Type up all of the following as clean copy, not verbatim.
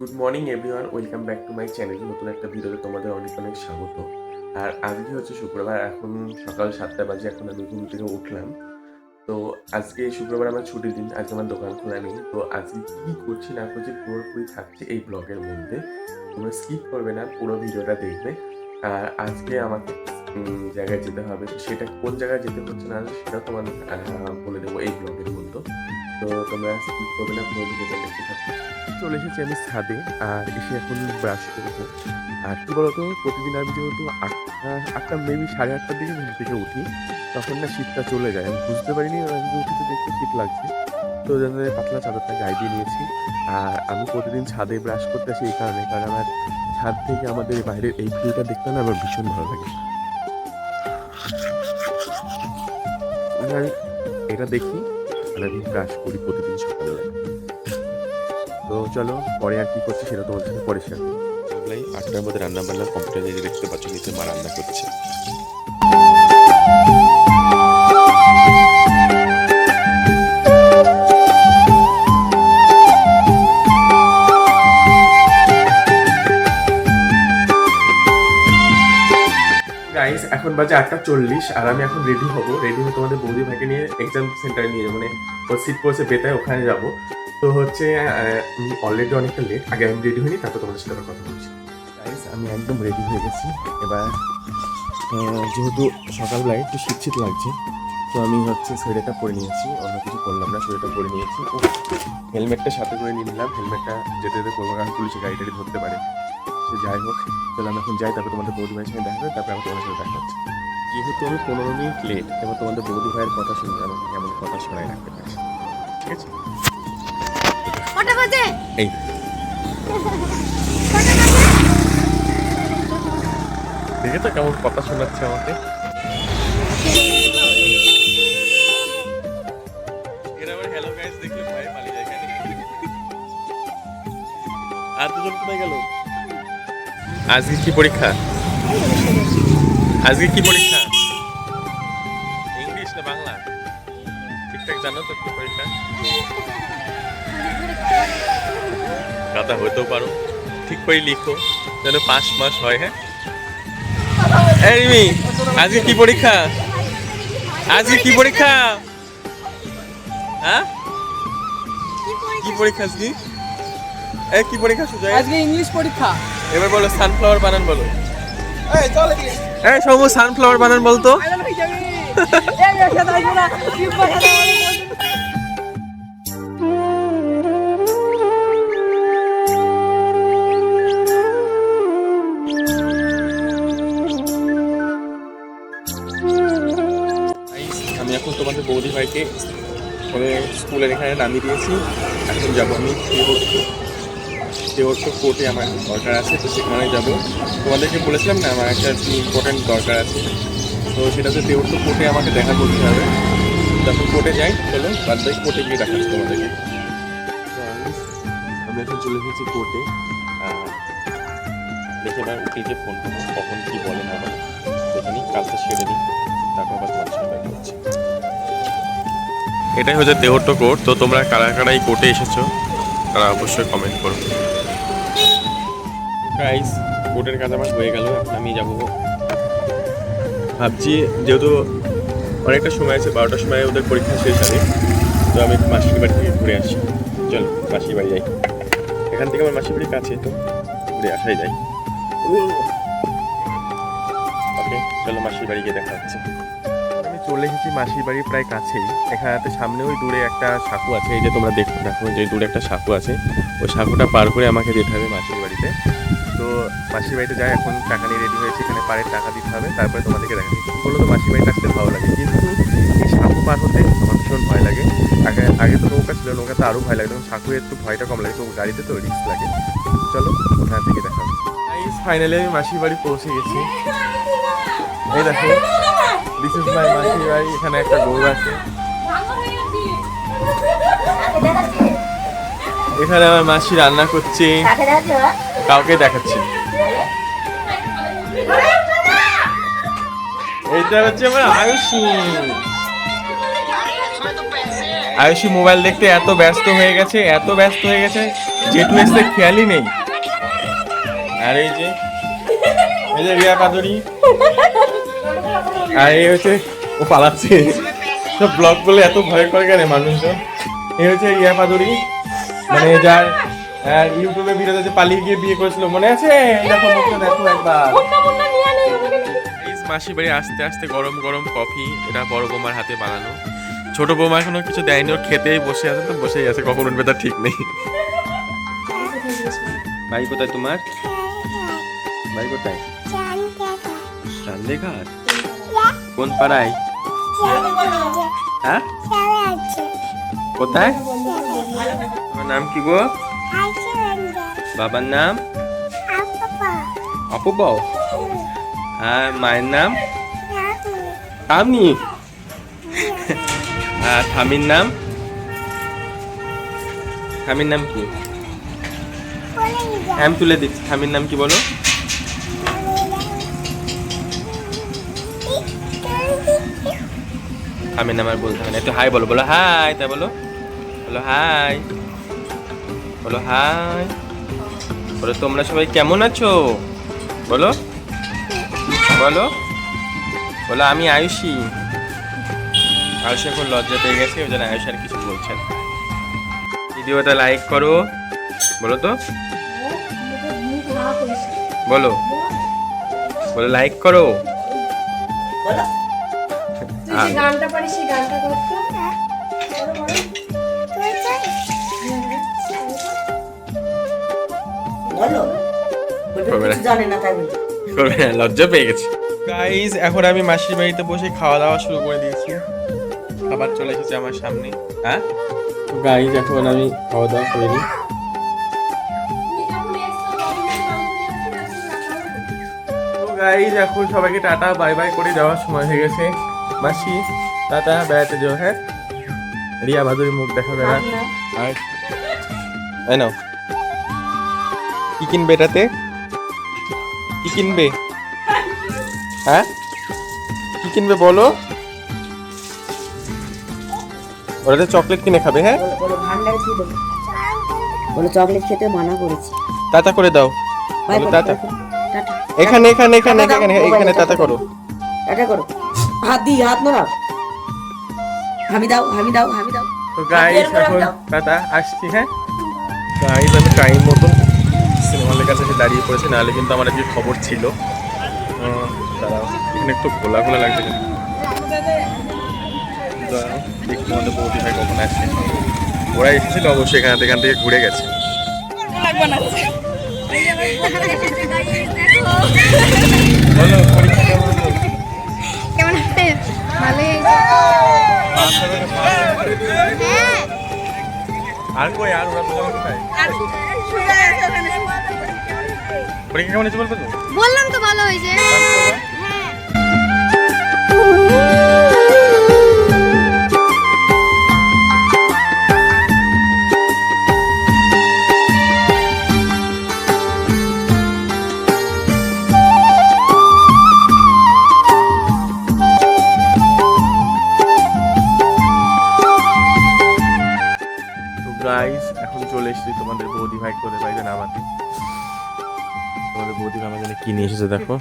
Good morning everyone, welcome back to my channel. নতুন একটা ভিডিওতে তোমাদের অনেক অনেক স্বাগত। আর আজকে হচ্ছে শুক্রবার, এখন সকাল 7টা বাজে। এখন আমি ঘুম থেকে উঠলাম। তো আজকে শুক্রবার আমার ছুটির দিন, আজকে আমার দোকান খোলা নেই। তো আজকে কী করছি না করছি পুরোপুরি থাকছে এই ব্লগের মধ্যে। তোমরা স্কিপ করবে না, পুরো ভিডিওটা দেখবে। আর আজকে আমাকে জায়গায় যেতে হবে, তো সেটা কোন জায়গায় যেতে হচ্ছে না সেটা তোমাদের বলে দেবো এই ব্লগের মধ্যে। তো তোমরা স্কিপ করবে না, পুরো ভিডিওটা দেখতে থাকো। চলে এসেছি আমি ছাদে, আর এসে এখন ব্রাশ করবো। আর কি বলতো, প্রতিদিন আমি যেহেতু আটটা মেবি 8:30টার দিকে ঘুম থেকে উঠি, তখন না শীতটা চলে যায়। আমি বুঝতে পারিনি, আমি উঠেছি দেখতে শীত লাগছে। তো ওই জন্য পাতলা চাদরটা গায়ে দিয়ে নিয়েছি। আর আমি প্রতিদিন ছাদে ব্রাশ করতে আসি এই কারণে, কারণ আমার ছাদ থেকে আমাদের বাইরের এই ভিউটা দেখতে না আমার ভীষণ ভালো লাগে। আর এটা দেখি, আর আমি ব্রাশ করি প্রতিদিন সকালবেলা। তো চলো, পরে আর কি করছি সেটা তোমাদের সাথে পরে শেয়ার করবো। 8টার মধ্যে রান্না বান্না কমপ্লিট হয়ে দেখতে পাচ্ছ নিচে মা রান্না করছে। গাইস, এখন বাজে 8:40, আর আমি এখন রেডি হব। রেডি হয়ে তোমাদের বৌদি ভাইকে নিয়ে এক্সাম সেন্টারে নিয়ে যাবো, মানে ওর সিট পড়েছে বেতায়, ওখানে যাব। তো হচ্ছে অলরেডি অনেকটা লেট, আগে আমি রেডি হইনি, তারপর তোমাদের সাথে আবার কথা বলছি। গাইস, আমি একদম রেডি হয়ে গেছি। এবার যেহেতু সকালবেলায় একটু শীত শীত লাগছে, তো আমি হচ্ছে সোয়েটারটা পরে নিয়েছি, অন্য কিছু করলাম না, সোয়েটার পরে নিয়েছি। হেলমেটটা সাথে করে নিয়ে নিলাম, হেলমেটটা যেতে যেতে করবো, কারণ পুলিশে গাড়ি টাড়ি ধরতে পারে। সে যাই হোক, তাহলে আমি এখন যাই, তারপর তোমাদের বৌদি ভাইয়ের সঙ্গে দেখা হবে, তারপর আমি তোমাদের সাথে দেখা হচ্ছে। যেহেতু আমি 15 মিনিট লেট, এবার তোমাদের বৌদি ভাইয়ের কথা শুনবে, আমাকে কেমন কথা শোনায় রাখতে পারে, ঠিক আছে? কটা বাজে? এই দেখে তো কেমন কথা শোনাচ্ছে আমাকে। এরা আবার হ্যালো গাইস দেখলে ভয় পালিয়ে যায়। কেন আর দুজন কোথায় গেল? আজকে কি পরীক্ষা? আজকে কি পরীক্ষা? ইংলিশ না বাংলা? ঠিকঠাক জানো তো কি পরীক্ষা? গাধা হতেও পারো, ঠিক করে লিখো যেন পাস মাস হয়। হ্যাঁ, এই রিমি, আজকে কি পরীক্ষা? আজকে কি পরীক্ষা? হ্যাঁ, কি পরীক্ষা আজকে? এই কি পরীক্ষা সুজয়? আজকে ইংলিশ পরীক্ষা। এবার বলো সানফ্লাওয়ার বানান বলো। এই চল এদিকে। এই সৌম্য, সানফ্লাওয়ার বানান বলতো। আইলা ভাই যাবি। এই একসাথে আসবো না। কি কথা আমি এখন তোমাদের বৌদি ভাইকে স্কুলের এখানে নামিয়ে দিয়েছি। এখন যাবো আমি দেওয়ার কোর্টে, আমার একটা দরকার আছে, তো সেখানে যাবো। তোমাদেরকে বলেছিলাম না আমার একটা ইম্পর্টেন্ট দরকার আছে, তো সেটা হচ্ছে দেওয়ার কোর্টে আমাকে দেখা করতে হবে। যখন কোর্টে যাই, চলো বাদ বাকি কোর্টে গিয়ে দেখাচ্ছি তোমাদেরকে। আমি এখন চলে এসেছি কোর্টে। দেখে না উঠে যে ফোন করবো, কখন কী বলে না বলে দেখে নিই, কাজটা সেরে নিই, তারপর আবার তোমার সাথে দেখা হচ্ছে। এটাই হচ্ছে দেহট্ট কোর্ট। তো তোমরা কারা কারা এই কোর্টে এসেছো তারা অবশ্যই কমেন্ট করো। গাইস, কোর্টের কাজ আমার হয়ে গেল, এখন আমি যাবো। ভাবছি যেহেতু অনেকটা সময় আছে, 12টার সময় ওদের পরীক্ষা শেষ হবে, তো আমি মাসির বাড়ি থেকে ঘুরে আসি। চলো মাসির বাড়ি যাই, এখান থেকে আমার মাসির বাড়ির কাছে, তো ঘুরে আসাই যায়। ওকে, চলো মাসির বাড়ি গিয়ে দেখা হচ্ছে। আমি চলে এসেছি মাসির বাড়ির প্রায় কাছেই। এখানে সামনে ওই দূরে একটা সাঁকু আছে, এই যে তোমরা দেখো যে দূরে একটা সাঁকু আছে, ওই সাঁকুটা পার করে আমাকে যেতে হবে মাসির বাড়িতে। তো মাসির বাড়িতে যাই, এখন টাকা নিয়ে রেডি হয়েছে, এখানে পাড়ের টাকা দিতে হবে, তারপরে তোমাদেরকে দেখাচ্ছি। কী বলো তো, মাসির বাড়িতে আসতে ভালো লাগে, কিন্তু এই সাঁকু পার হতে আমার ভীষণ ভয় লাগে। আগে তো নৌকা ছিল, নৌকাতে আরও ভয় লাগে, তখন সাঁকু একটু ভয়টা কম লাগে, তো গাড়িতে তো রিস্ক লাগে। চলো ওখান থেকে দেখা হবে। ফাইনালি আমি মাসির বাড়ি পৌঁছে গেছি। এই দেখো, দিস ইজ মাই মাসির বাড়ি। এখানে একটা গরু আছে, এখানে আমার মাসি রান্না করছে, কাউকে দেখাচ্ছে। এইটা হচ্ছে আমার আয়ুষী। আয়ুষী মোবাইল দেখতে এত ব্যস্ত হয়ে গেছে, জেঠু এসে খেয়ালই নেই। আর এই যে রিয়া পাদুরি, আর এই হচ্ছে ও পালাচ্ছে। সব ব্লগ বলে এত ভয় করে কেন মানুষজন। এই হচ্ছে রিয়া পাদুরি, মানে যার ইউটিউবে ভিডিওতে যে পালিয়ে গিয়ে বিয়ে করেছিল, মনে আছে? দেখো মুখটা দেখো একবার। মাসি বাড়ি আস্তে আস্তে গরম গরম কফি, এটা বড় বৌমার হাতে বানানো। ছোট বৌমা এখনো কিছু দেয়নি, ওর খেতেই বসে আছে, তো বসেই আছে, কখন উঠবে তার ঠিক নেই। ভাই কোথায় তোমার? ভাই কোথায়? চান্দেঘাট। কোন পাড়ায়? হ্যাঁ, কোথায়? তোমার নাম কি গো? বাবার নাম অপুবাও। আর মায়ের নাম আমি। আর স্বামীর নাম? স্বামীর নাম কি? আমি তুলে দিচ্ছি। স্বামীর নাম কি বলো? স্বামীর নাম আর বলতে হবে না, একটু হাই বলো। বলো হাই, তা বলো, বলো হাই, বলো হাই, বলো তোমরা সবাই কেমন আছো? বলো বলো বলো আমি আয়ুষী। আয়ুষী এখন লজ্জা পেয়ে গেছে, ওই জন্য আয়ুষ আর কিছু বলছেন। ভিডিওটা লাইক করো, বলো তো, বলো বলো লাইক করো। গানটা পারি, সেই গানটা করতো। বলো, জানে না তাই বলছি। লজ্জা পেয়ে গেছে। গাইস, এখন আমি মাসির বাড়িতে বসে খাওয়া দাওয়া শুরু করে দিয়েছি। খাবার চলে এসেছে আমার সামনে। হ্যাঁ তো গাইস, এখন আমি খাওয়া দাওয়া করে নিই। তো গাইস, এখন সবাইকে টাটা বাই বাই করে যাওয়ার সময় হয়ে গেছে। মাসি টাটা, বেড়াতে যাও। হ্যাঁ, রিয়া ভাদুরি মুখ দেখাবে না। আর এই নাও, কি কিনবে এটাতে? কি কিনবে? হ্যাঁ, কি কিনবে বলো? ওটাতে চকলেট কিনে খাবে। হ্যাঁ, বলো চকলেট খেতে মানা করেছি। টাটা করে দাও, বলো টাটা। এখানে এখানে এখানে এখানে এখানে টাটা করো, টাটা করো। হাত দি, হাত নড়াও। হামি দাও, হামি দাও, হামি দাও। তো গাইস, এখন টাটা, আসছি। হ্যাঁ গাইস, আমি টাইম মতন সিনেমা হলের কাছে এসে দাঁড়িয়ে পড়েছি, নাহলে কিন্তু আমার আজকে খবর ছিল। দাঁড়াও, এখানে একটু খোলা খোলা লাগছে। দেখি আমাদের বৌদি ভাই কখন আসছে। ওরা এসেছিল অবশ্যই, এখান থেকে ঘুরে গেছে। বলো, পরীক্ষা কেমন হলো? কেমন আছে? ভালোই হ্যাঁ। আর কই, আর ওরা বলো কোথায়? পরীক্ষা কেমন হয়েছে বলবে তো? বললাম তো ভালো হয়েছে। গাইস, এখন চলে এসেছি তোমাদের বৌদি ভাই করে বাইরে নামাতে। তোমাদের বৌদি ভাই আমার জন্য কি নিয়ে এসেছে দেখো।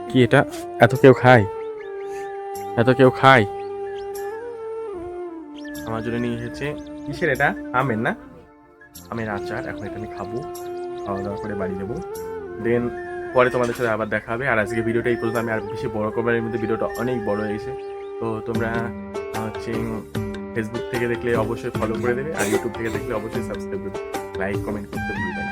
কি এটা? এত কেউ খায়? এত কেউ খায়? আমার জন্য নিয়ে এসেছে কিসের এটা? আমের না? আমের আচার। এখন এটা আমি খাবো, খাওয়া দাওয়া করে বাড়ি যাবো। দেন পরে তোমাদের সাথে আবার দেখা হবে। আর আজকে ভিডিওটা এই পর্যন্ত। আমি আর বেশি বড় করবার মধ্যে ভিডিওটা অনেক বড় হয়েছে। তো তোমরা হচ্ছে ফেসবুক থেকে দেখলে অবশ্যই ফলো করে দেবে, আর ইউটিউব থেকে দেখলে অবশ্যই সাবস্ক্রাইব করবে, লাইক কমেন্ট করতে ভুলবে না।